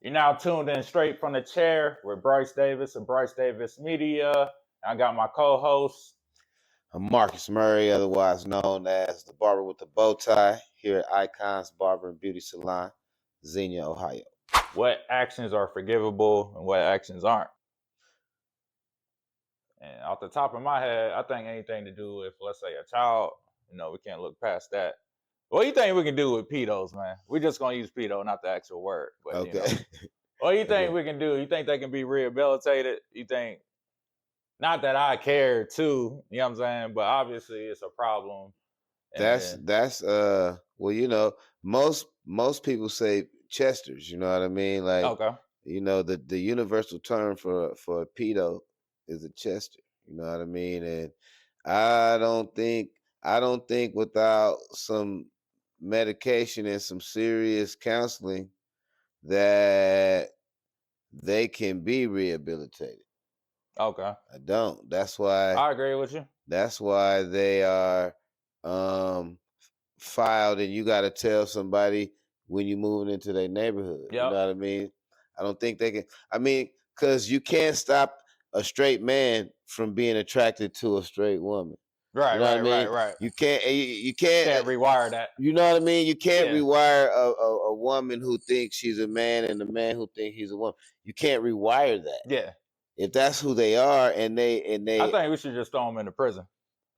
You're now tuned in straight from the chair with Bryce Davis of Bryce Davis Media. I got my co-host. I'm Marcus Murray, otherwise known as the barber with the bow tie, here at Icons Barber and Beauty Salon, Xenia, Ohio. What actions are forgivable and what actions aren't? And off the top of my head, I think anything to do with, let's say, a child, we can't look past that. What do you think we can do with pedos, man? We're just going to use pedo, not the actual word. But, Okay. What do you think we can do? You think they can be rehabilitated? You think, not that I care too, you know what I'm saying? But obviously it's a problem. Most people say chesters, you know what I mean? Like, okay. The universal term for a pedo is a chester, you know what I mean? And I don't think without some medication and some serious counseling that they can be rehabilitated. Okay. I don't. That's why I agree with you. That's why they are filed, and you got to tell somebody when you're moving into their neighborhood. Yep. You know what I mean? I don't think they can. I mean, because you can't stop a straight man from being attracted to a straight woman. Right, you know right. You can't. You can't rewire that. You know what I mean? You can't rewire a woman who thinks she's a man and a man who thinks he's a woman. You can't rewire that. Yeah. If that's who they are, and they, I think we should just throw them into prison.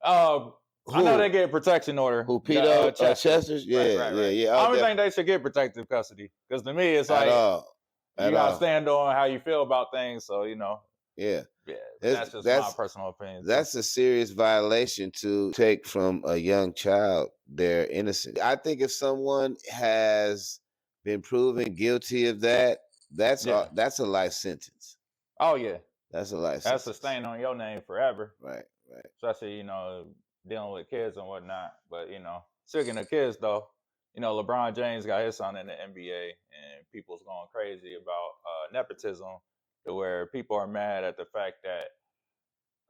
I know they get protection order. Who pedo Chesters? Yeah, right. yeah. I don't think they should get protective custody, because to me it's like you gotta stand on how you feel about things. So Yeah. That's my personal opinion. That's a serious violation to take from a young child their innocence. I think if someone has been proven guilty of that, that's a life sentence. Oh yeah. That's a life sentence. That's a stain on your name forever. Right. Especially, dealing with kids and whatnot. But, speaking of kids though, LeBron James got his son in the NBA, and people's going crazy about nepotism, to where people are mad at the fact that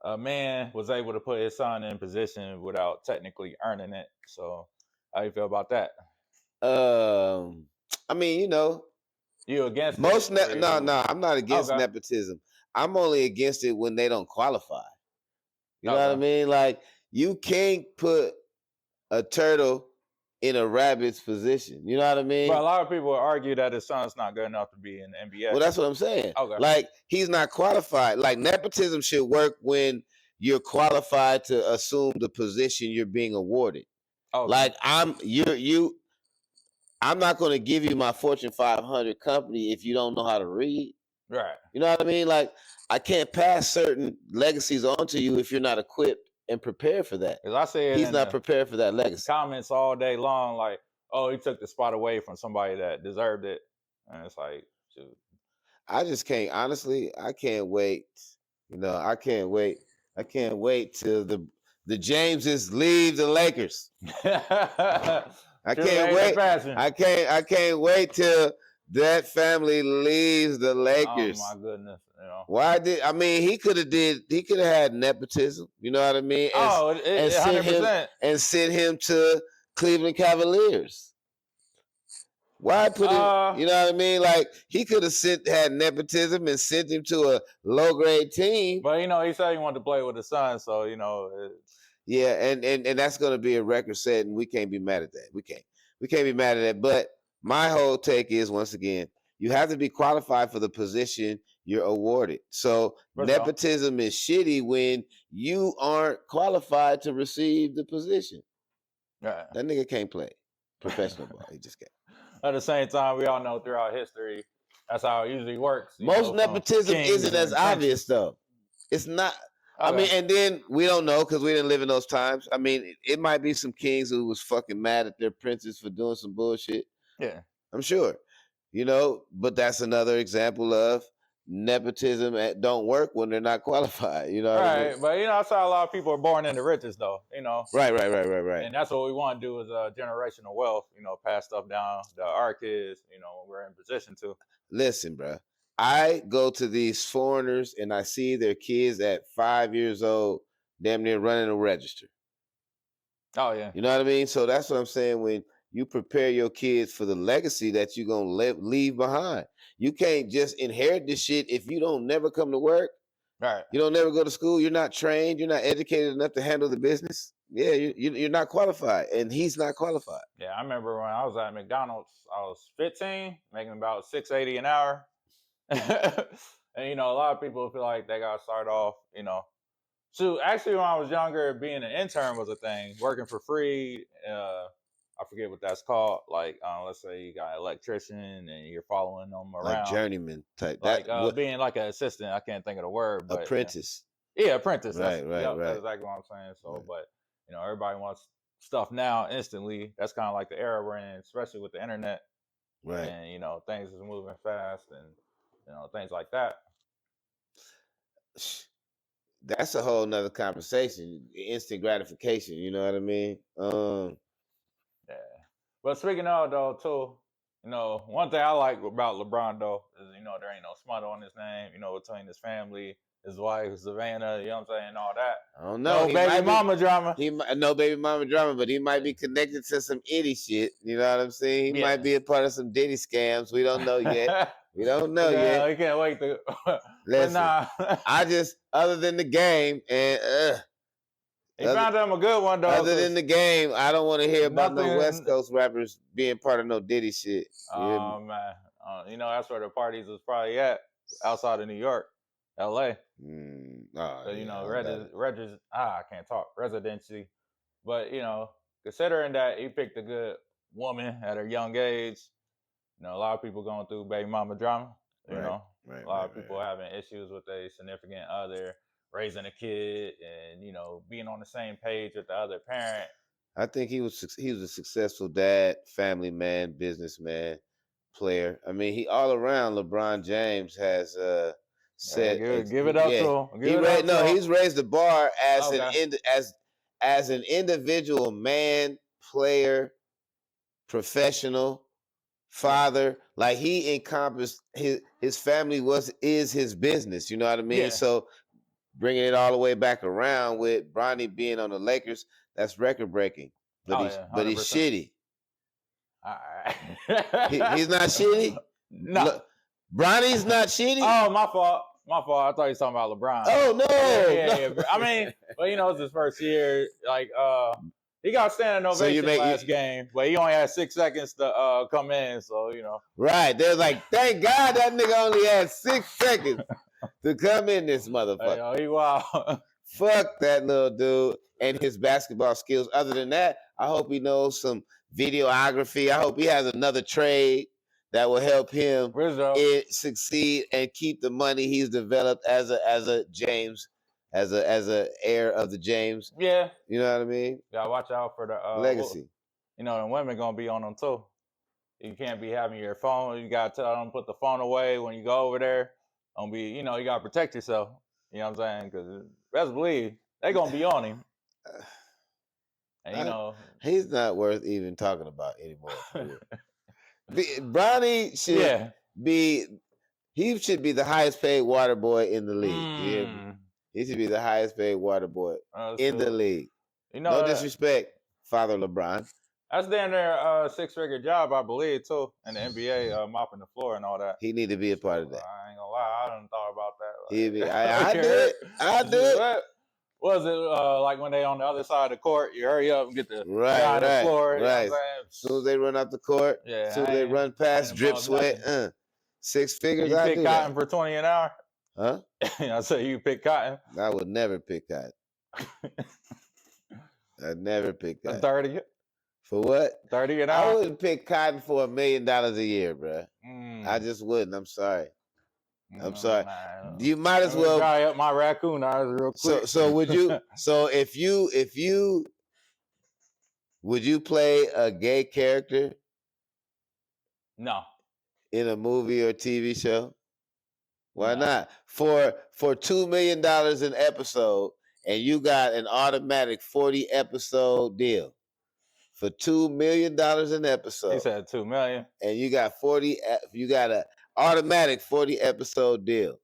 a man was able to put his son in position without technically earning it. So how you feel about that? I mean, you against most no, I'm not against nepotism. I'm only against it when they don't qualify. You know what I mean? Like, you can't put a turtle in a rabbit's position. You know what I mean? But a lot of people argue that his son's not good enough to be in the NBA. Well, that's what I'm saying. Okay. Like, he's not qualified. Like, nepotism should work when you're qualified to assume the position you're being awarded. Okay. Like, I'm not going to give you my Fortune 500 company if you don't know how to read. Right. You know what I mean? Like, I can't pass certain legacies on to you if you're not equipped and prepared for that. Because I say he's not prepared for that legacy. Comments all day long, like, "Oh, he took the spot away from somebody that deserved it," and it's like, shoot. I just can't. Honestly, I can't wait. I can't wait. I can't wait till the Jameses leave the Lakers. I can't wait. I can't wait till that family leaves the Lakers. Oh my goodness! Why he could have had nepotism. You know what I mean? And 100%. And sent him to Cleveland Cavaliers. Why put him? You know what I mean? Like, he could have had nepotism and sent him to a low grade team. But he said he wanted to play with his son, so Yeah, and that's going to be a record set, and we can't be mad at that. We can't be mad at that. But my whole take is, once again, you have to be qualified for the position you're awarded. So nepotism is shitty when you aren't qualified to receive the position. Right. That nigga can't play professional ball. He just can't. At the same time, we all know throughout history, that's how it usually works. Most nepotism isn't as obvious, though. It's not. Okay. I mean, and then we don't know because we didn't live in those times. I mean, it might be some kings who was fucking mad at their princes for doing some bullshit. Yeah. I'm sure. But that's another example of nepotism don't work when they're not qualified. You know what I mean? But I saw a lot of people are born in the riches, though. Right. And that's what we want to do, is generational wealth. Pass stuff down to our kids. When we're in position to. Listen, bro. I go to these foreigners and I see their kids at 5 years old, damn near running a register. Oh yeah. You know what I mean? So that's what I'm saying. When you prepare your kids for the legacy that you're gonna leave behind. You can't just inherit this shit if you don't never come to work. Right. You don't never go to school. You're not trained. You're not educated enough to handle the business. Yeah, you're not qualified, and he's not qualified. Yeah, I remember when I was at McDonald's, I was 15, making about $6.80 an hour. And you know, a lot of people feel like they got to start off, you know. So actually, when I was younger, being an intern was a thing. Working for free, I forget what that's called. Like, let's say you got an electrician and you're following them Like around, journeyman type. like That what being like an assistant. I can't think of the word, but apprentice. yeah, apprentice. That's, Right. yep, that's exactly what I'm saying. So, Right. but you know, everybody wants stuff now instantly. That's kind of like the era we're in, especially with the internet. Right. And you know, things is moving fast, and you know, things like that. That's a whole nother conversation. Instant gratification. You know what I mean? Yeah. But speaking of though, too, you know, one thing I like about LeBron though is you know there ain't no smut on his name. You know, between his family, his wife Savannah, you know what I'm saying, all that. I don't know. No baby mama drama. He might no baby mama drama, but he might be connected to some itty shit. You know what I'm saying? He Yeah. might be a part of some Diddy scams. We don't know yet. We don't know Yeah, yet. I can't wait to. Listen, But nah, I just other than the game and he found him a good one though. other than the game, I don't want to hear about no nothing- West Coast rappers being part of no Diddy shit. You hear me? Oh man, you know that's where the parties was probably at, outside of New York, L.A. Oh, So you yeah, know, I got it. I can't talk residency, but you know, considering that he picked a good woman at a young age, you know, a lot of people going through baby mama drama. You Right, know, right, a lot right, of people right. having issues with a significant other, raising a kid, and you know, being on the same page with the other parent. I think he was a successful dad, family man, businessman, player. I mean, he all around LeBron James has said Give it up to him. Give it up to him. he's raised the bar as Okay. as an individual man, player, professional, father. Like he encompassed his family is his business. You know what I mean? Yeah. So bringing it all the way back around with Bronny being on the Lakers, that's record breaking. But Oh, he's yeah, but he's 100%. shitty. Alright. He's not shitty. No. Look, Bronny's not shitty. Oh, my fault. My fault. I thought you was talking about LeBron. Oh no, Yeah. no. I mean, well, you know, it's his first year. Like, he got standing So you ovation last game, but he only had 6 seconds to come in. So you know, Right. They're like, thank God that nigga only had 6 seconds to come in this motherfucker. you know, he wild. Fuck that little dude and his basketball skills. Other than that, I hope he knows some videography. I hope he has another trade that will help him Rizzo. succeed and keep the money he's developed as a James, as a heir of the James. Yeah. You know what I mean? Gotta watch out for the Legacy. You know, the women gonna be on them too. You can't be having your phone. You gotta tell them put the phone away when you go over there. Don't be, you know, you gotta protect yourself. You know what I'm saying? Because best believe they gonna be on him. And you know, he's not worth even talking about anymore. Bronny should be. He should be the highest paid water boy in the league. He should be the highest paid water boy in the league. You know, no disrespect, Father LeBron. That's damn near a 6-figure job, I believe, too, in the NBA, mopping the floor and all that. He need to be a part of that. I ain't gonna lie, I done thought about that. Like, I do it. I do it. Was it like when they on the other side of the court, you hurry up and get the right on the floor? Right. You know what I'm saying? As soon as they run up the court, as soon as they run past, drip sweat, 6 figures. You I pick do cotton that. for $20 an hour? Huh? I say you pick cotton. I would never pick cotton. I'd never pick cotton. 30. For what? 30 an hour. I wouldn't pick cotton for $1 million a year, bro. I just wouldn't. I'm sorry. I'm sorry. Man. You might as well dry up my raccoon eyes real quick. So would you? So if you would you play a gay character? No. In a movie or TV show? Why not? For $2 million an episode, and you got an automatic 40 episode deal. For $2 million an episode. He said $2 million. And you got an automatic 40 episode deal.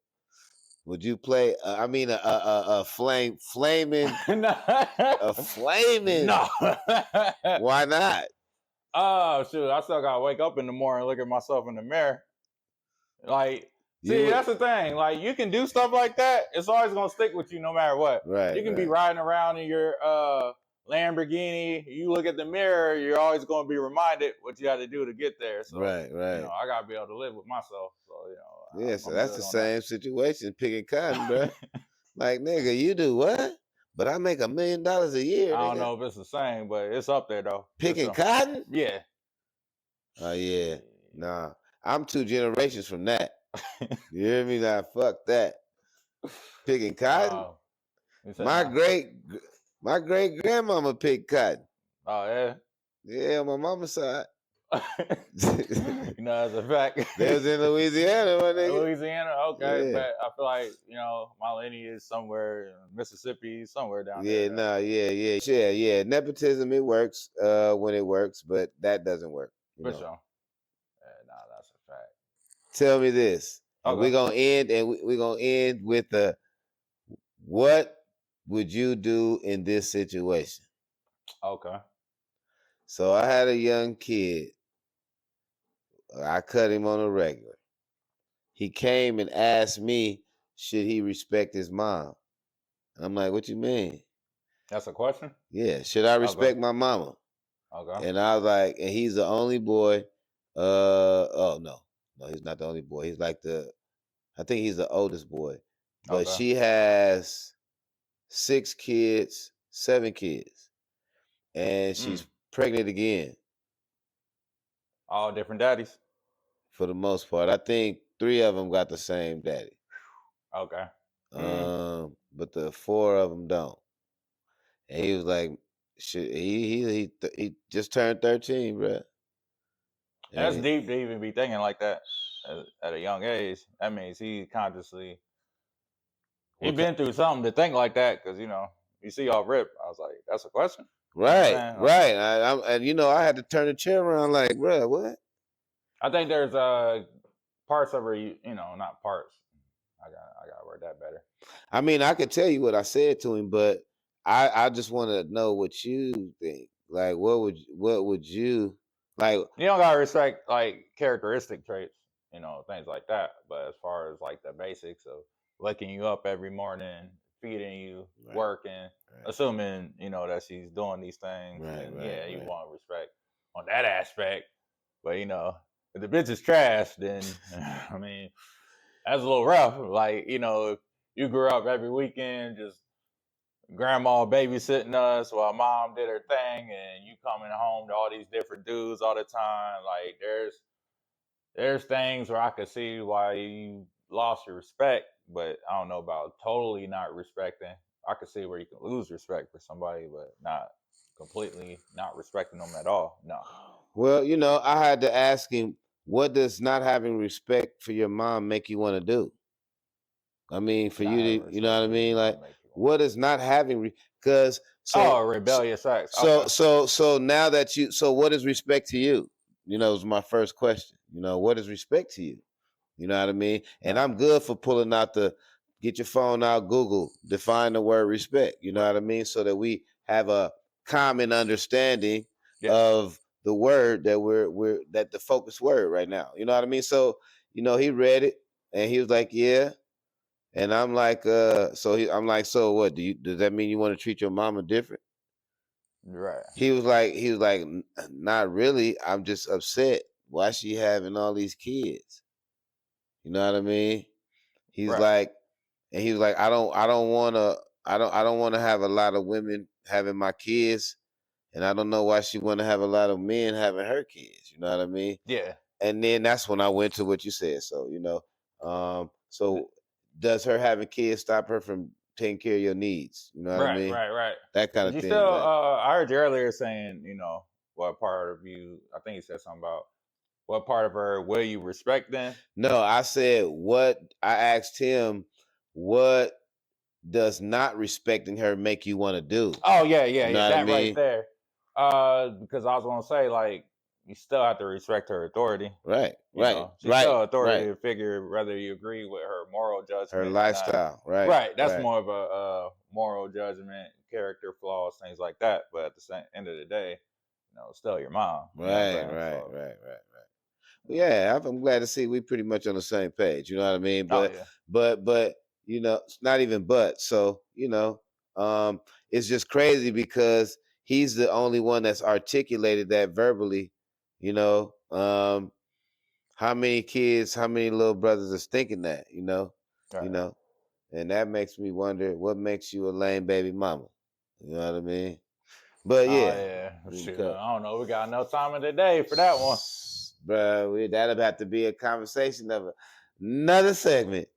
Would you play? A flaming. No. A flaming. No. Why not? Oh shoot, I still gotta wake up in the morning and look at myself in the mirror. Like, You see, would, that's the thing. Like, you can do stuff like that. It's always gonna stick with you no matter what. right, You can be right. riding around in your Lamborghini. You look at the mirror. You're always gonna be reminded what you had to do to get there. So, Right, right. I gotta be able to live with myself. So, Yeah, so I'm that's good the on that. same situation picking cotton, bro. Like, nigga, you do what? But I make $1 million a year, I don't nigga. know if it's the same, but it's up there though. For Picking sure. cotton? Yeah. Oh yeah. Nah. I'm 2 generations from that. You hear me? Nah, fuck that. Picking cotton? Oh, you said My nah. great my great grandmama picked cotton. Oh yeah. Yeah, on my mama's side. That's a fact. They was in Louisiana, my nigga. Louisiana, okay, Yeah. but I feel like my lineage is somewhere in Mississippi, somewhere down Yeah, there. no, yeah. Nepotism, it works when it works, but that doesn't work. You For know. sure. Yeah, nah, that's a fact. Tell me this, and we're Okay. gonna end, and we're gonna end with the what would you do in this situation? Okay. So I had a young kid. I cut him on a regular. He came and asked me, should he respect his mom? I'm like, what you mean? That's a question? Yeah, should I Okay. respect my mama? Okay. And I was like, and he's the only boy. Oh no, he's not the only boy. He's like I think he's the oldest boy. But Okay. she has 6 kids, 7 kids, and she's pregnant again All different daddies. for the most part. I think 3 of them got the same daddy. Okay. But the 4 of them don't. And he was like, shit, he just turned 13, bro. That's And deep to even be thinking like that at a young age. That means he consciously what been through something to think like that, because you see all rip. I was like, that's a question. right, I'm saying? right. And I had to turn the chair around like, bro, what? I think there's parts of her, not parts. I gotta word that better. I mean, I could tell you what I said to him, but I just want to know what you think. Like, what would you like? You don't gotta respect like characteristic traits, things like that. But as far as like the basics of waking you up every morning, feeding you, Right, working, right, assuming that she's doing these things, right, then right, yeah, you right. want respect on that aspect. But if the bitch is trash, then I mean that's a little rough. Like if you grew up every weekend just grandma babysitting us while mom did her thing, and you coming home to all these different dudes all the time. Like there's things where I could see why you lost your respect, but I don't know about totally not respecting. I could see where you can lose respect for somebody, but not completely not respecting them at all. No. Well, I had to ask him, what does not having respect for your mom make you want to do? I mean, for Not you having to, you know respect what I for your mean? Like, mom make you want what is not having? Because Oh, rebellious acts. so Okay. so now that so what is respect to you? Is my first question. What is respect to you? You know what I mean? And Right. I'm good for pulling out get your phone out, Google, define the word respect. You know what I mean? So that we have a common understanding Yeah. of the word that that the focus word right now. You know what I mean? So, he read it and he was like, yeah. And I'm like, I'm like, so what? Does that mean you want to treat your mama different? Right. He was like, not really. I'm just upset. Why she having all these kids? You know what I mean? He's Right. like, and he was like, I don't want to have a lot of women having my kids, and I don't know why she want to have a lot of men having her kids. You know what I mean? Yeah. And then that's when I went to what you said. So so does her having kids stop her from taking care of your needs? You know what I Right, mean? right, right. That kind But of you thing. still, Like, I heard you earlier saying, what part of you, I think you said something about what part of her will you respect then? no, I said what I asked him. What does not respecting her make you want to do? Oh, yeah, yeah, You know yeah. what I That right mean? there. Because I was going to say, like, you still have to respect her authority. Right, She's still right. authority figure, whether you agree with her moral Her judgment or not. lifestyle, right, Right. That's right. more of a moral judgment, character flaws, things like that. But at the end of the day, still your mom. You know what I'm Right, saying? right, So, right, right, right. Well, yeah, I'm glad to see we pretty much on the same page. You know what I mean? oh But yeah, but it's not even but. So it's just crazy because he's the only one that's articulated that verbally. You know, how many kids, how many little brothers is thinking that? You right. know, and that makes me wonder what makes you a lame baby mama. You know what I mean? But Oh yeah, yeah, shoot. okay. I don't know. We got no time of the day for that one. Bro, that'll have to be a conversation of another segment.